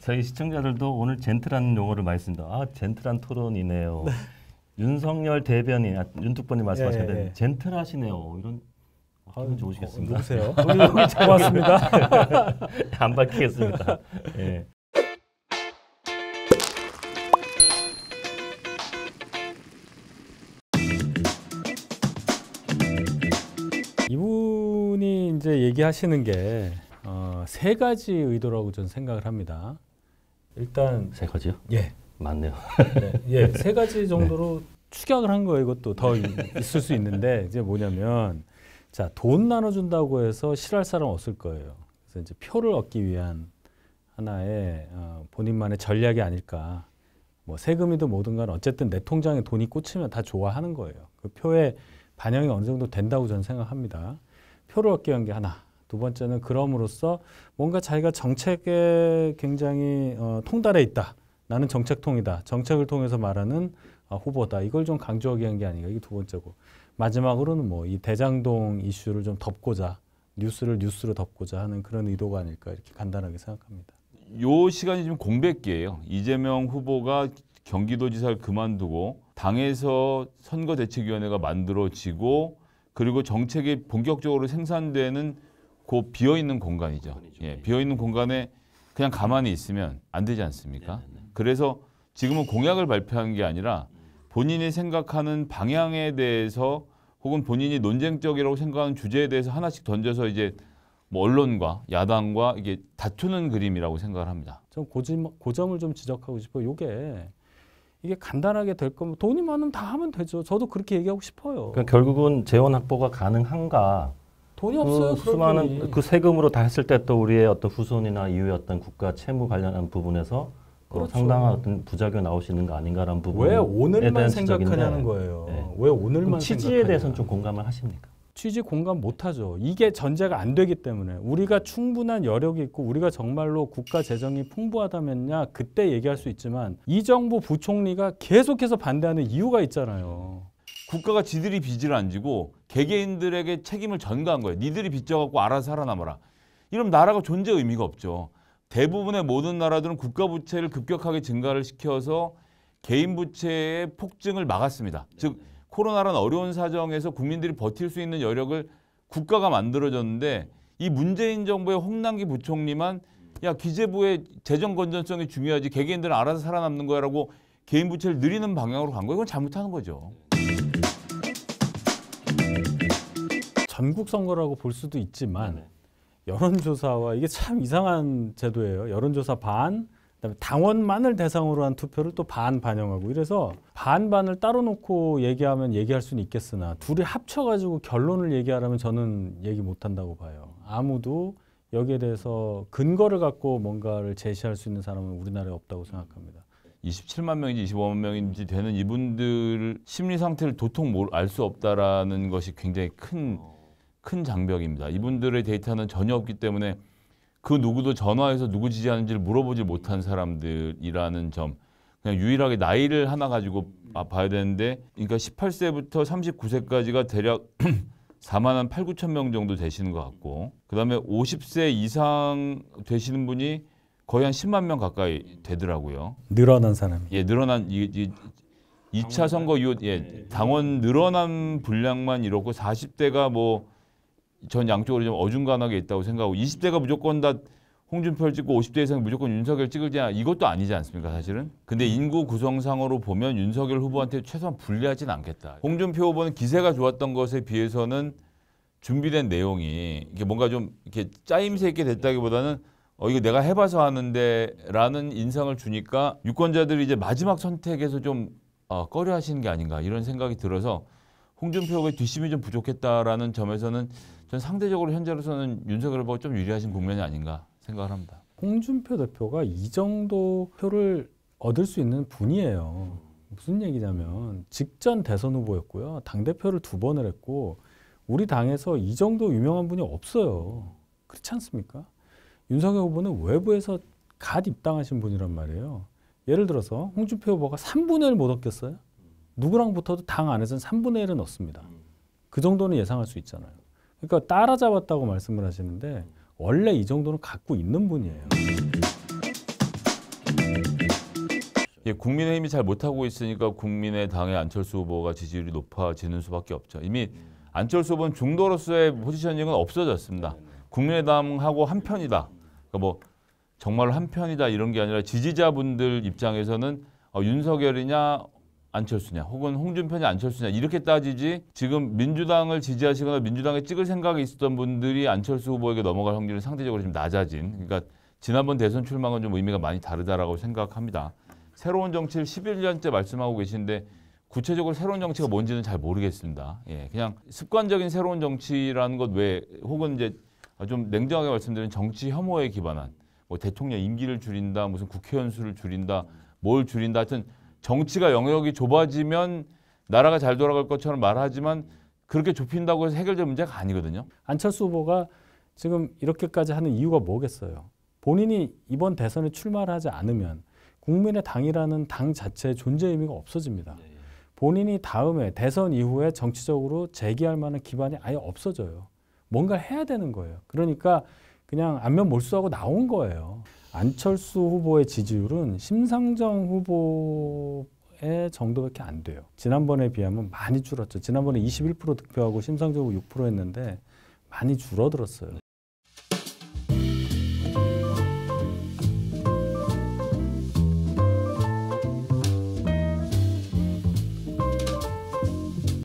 저희 시청자들도 오늘 젠틀한 용어를 많이 씁니다. 아, 젠틀한 토론이네요. 네. 윤석열 대변인, 윤특보님 말씀하셨는데 예. 젠틀하시네요. 이런 기분 좋으시겠습니다. 누구세요? 고맙습니다. 안 밝히겠습니다. 예. 이분이 이제 얘기하시는 게 세 가지 의도라고 저는 생각을 합니다. 일단 세 가지요? 예, 맞네요. 네, 예, 세 가지 정도로 축약을 한 거예요. 이것도 더 있을 수 있는데 이제 뭐냐면 자, 돈 나눠준다고 해서 싫어할 사람 없을 거예요. 그래서 이제 표를 얻기 위한 하나의 본인만의 전략이 아닐까. 뭐 세금이든 뭐든 간 어쨌든 내 통장에 돈이 꽂히면 다 좋아하는 거예요. 그 표에 반영이 어느 정도 된다고 저는 생각합니다. 표를 얻기 위한 게 하나. 두 번째는 그럼으로써 뭔가 자기가 정책에 굉장히 통달해 있다. 나는 정책통이다. 정책을 통해서 말하는 후보다. 이걸 좀 강조하기 위한 게 아닌가. 이게 두 번째고. 마지막으로는 뭐 이 대장동 이슈를 좀 덮고자, 뉴스를 뉴스로 덮고자 하는 그런 의도가 아닐까 이렇게 간단하게 생각합니다. 요 시간이 좀 공백기예요. 이재명 후보가 경기도지사를 그만두고 당에서 선거대책위원회가 만들어지고 그리고 정책이 본격적으로 생산되는 그 비어있는 공간이죠. 예, 비어있는 공간에 그냥 가만히 있으면 안 되지 않습니까? 그래서 지금은 공약을 발표한 게 아니라 본인이 생각하는 방향에 대해서 혹은 본인이 논쟁적이라고 생각하는 주제에 대해서 하나씩 던져서 이제 뭐 언론과 야당과 이게 다투는 그림이라고 생각을 합니다. 좀 그 점을 좀 지적하고 싶어요. 이게 간단하게 될 거면 돈이 많으면 다 하면 되죠. 저도 그렇게 얘기하고 싶어요. 그러니까 결국은 재원 확보가 가능한가? 돈이 없어요. 수많은 그 세금으로 다 했을 때 또 우리의 어떤 후손이나 이후의 어떤 국가 채무 관련한 부분에서 그렇죠. 상당한 어떤 부작용이 나올 수 있는 거 아닌가라는 부분에 왜 오늘만 대한 생각하냐는 거예요. 네. 왜 오늘만 취지에 대해서는 좀 공감을 하십니까? 취지 공감 못하죠. 이게 전제가 안 되기 때문에 우리가 충분한 여력이 있고 우리가 정말로 국가 재정이 풍부하다면야 그때 얘기할 수 있지만 이 정부 부총리가 계속해서 반대하는 이유가 있잖아요. 국가가 지들이 빚을 안 지고 개개인들에게 책임을 전가한 거예요. 니들이 빚져갖고 알아서 살아남아라. 이러면 나라가 존재 의미가 없죠. 대부분의 모든 나라들은 국가 부채를 급격하게 증가를 시켜서 개인 부채의 폭증을 막았습니다. 즉 코로나라는 어려운 사정에서 국민들이 버틸 수 있는 여력을 국가가 만들어줬는데 이 문재인 정부의 홍남기 부총리만 야 기재부의 재정 건전성이 중요하지 개개인들은 알아서 살아남는 거야라고 개인 부채를 늘리는 방향으로 간 거예요. 이건 잘못하는 거죠. 전국 선거라고 볼 수도 있지만 여론조사와 이게 참 이상한 제도예요. 여론조사 반, 그다음에 당원만을 대상으로 한 투표를 또 반 반영하고 이래서 반반을 따로 놓고 얘기하면 얘기할 수는 있겠으나 둘이 합쳐가지고 결론을 얘기하라면 저는 얘기 못한다고 봐요. 아무도 여기에 대해서 근거를 갖고 뭔가를 제시할 수 있는 사람은 우리나라에 없다고 생각합니다. 27만 명인지 25만 명인지 되는 이분들 심리 상태를 도통 알 수 없다라는 것이 굉장히 큰 장벽입니다. 이분들의 데이터는 전혀 없기 때문에 그 누구도 전화해서 누구 지지하는지를 물어보지 못한 사람들이라는 점. 그냥 유일하게 나이를 하나 가지고 봐야 되는데 그러니까 18세부터 39세까지가 대략 4만 한 8, 9천 명 정도 되시는 것 같고 그다음에 50세 이상 되시는 분이 거의 한 10만 명 가까이 되더라고요. 늘어난 사람이. 예, 늘어난 2차 선거 이후 당원 늘어난 분량만 이렇고 40대가 뭐 전 양쪽으로 좀 어중간하게 있다고 생각하고 20대가 무조건 다 홍준표를 찍고 50대 이상 무조건 윤석열 찍을지 이것도 아니지 않습니까 사실은? 근데 인구 구성상으로 보면 윤석열 후보한테 최소한 불리하진 않겠다. 홍준표 후보는 기세가 좋았던 것에 비해서는 준비된 내용이 이게 뭔가 좀 이렇게 짜임새 있게 됐다기보다는 이거 내가 해봐서 하는데라는 인상을 주니까 유권자들이 이제 마지막 선택에서 좀 꺼려하시는 게 아닌가 이런 생각이 들어서 홍준표 후보의 뒷심이 좀 부족했다라는 점에서는 전 상대적으로 현재로서는 윤석열 후보가 좀 유리하신 국면이 아닌가 생각을 합니다. 홍준표 대표가 이 정도 표를 얻을 수 있는 분이에요. 무슨 얘기냐면 직전 대선 후보였고요. 당대표를 2번을 했고 우리 당에서 이 정도 유명한 분이 없어요. 그렇지 않습니까? 윤석열 후보는 외부에서 갓 입당하신 분이란 말이에요. 예를 들어서 홍준표 후보가 3분의 1 못 얻겠어요? 누구랑 붙어도 당 안에서는 3분의 1은 얻습니다. 그 정도는 예상할 수 있잖아요. 그러니까 따라잡았다고 말씀을 하시는데 원래 이 정도는 갖고 있는 분이에요. 예, 국민의힘이 잘 못하고 있으니까 국민의당의 안철수 후보가 지지율이 높아지는 수밖에 없죠. 이미 안철수 후보는 중도로서의 포지셔닝은 없어졌습니다. 국민의당하고 한편이다. 그러니까 뭐 정말로 한편이다 이런 게 아니라 지지자분들 입장에서는 윤석열이냐 안철수냐 혹은 홍준표냐 안철수냐 이렇게 따지지 지금 민주당을 지지하시거나 민주당에 찍을 생각이 있었던 분들이 안철수 후보에게 넘어갈 확률은 상대적으로 좀 낮아진. 그러니까 지난번 대선 출마는 좀 의미가 많이 다르다라고 생각합니다. 새로운 정치를 11년째 말씀하고 계신데 구체적으로 새로운 정치가 뭔지는 잘 모르겠습니다. 예, 그냥 습관적인 새로운 정치라는 것 외에 혹은 이제 좀 냉정하게 말씀드리는 정치 혐오에 기반한 뭐 대통령 임기를 줄인다, 무슨 국회의원 수를 줄인다, 뭘 줄인다 하여튼 정치가 영역이 좁아지면 나라가 잘 돌아갈 것처럼 말하지만 그렇게 좁힌다고 해서 해결될 문제가 아니거든요. 안철수 후보가 지금 이렇게까지 하는 이유가 뭐겠어요? 본인이 이번 대선에 출마를 하지 않으면 국민의당이라는 당 자체의 존재 의미가 없어집니다. 본인이 다음에 대선 이후에 정치적으로 재기할 만한 기반이 아예 없어져요. 뭔가를 해야 되는 거예요. 그러니까 그냥 안면 몰수하고 나온 거예요. 안철수 후보의 지지율은 심상정 후보의 정도밖에 안 돼요. 지난번에 비하면 많이 줄었죠. 지난번에 21% 득표하고 심상정 후보 6% 했는데 많이 줄어들었어요.